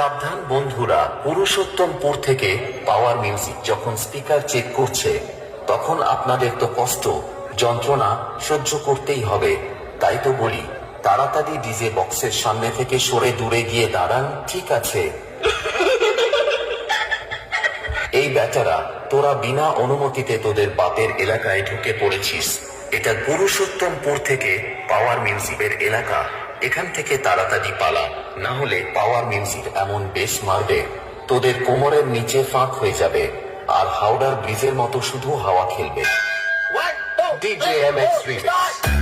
সাবধান বন্ধুরা, পুরুষোত্তমপুর থেকে পাওয়ার মিউজিক যখন স্পিকার চেক করছে, তখন আপনাদের তো কষ্ট যন্ত্রণা সহ্য করতেই হবে। তাই তো বলি, তাড়াতাড়ি ডিজে বক্সের সামনে থেকে সরে দূরে গিয়ে দাঁড়ান। ঠিক আছে? এই বেচারা, তোরা বিনা অনুমতিতে তোদের বাপের এলাকায় ঢুকে পড়েছিস। এটা পুরুষোত্তমপুর থেকে পাওয়ার মিউজিকের এলাকা। এখান থেকে তাড়াতাড়ি পালা, না হলে পাওয়ার মিউজিক এমন বেশ মারবে, তোদের কোমরের নিচে ফাঁক হয়ে যাবে, আর হাওড়ার ব্রিজের মতো শুধু হাওয়া খেলবে। DJ MX Remix।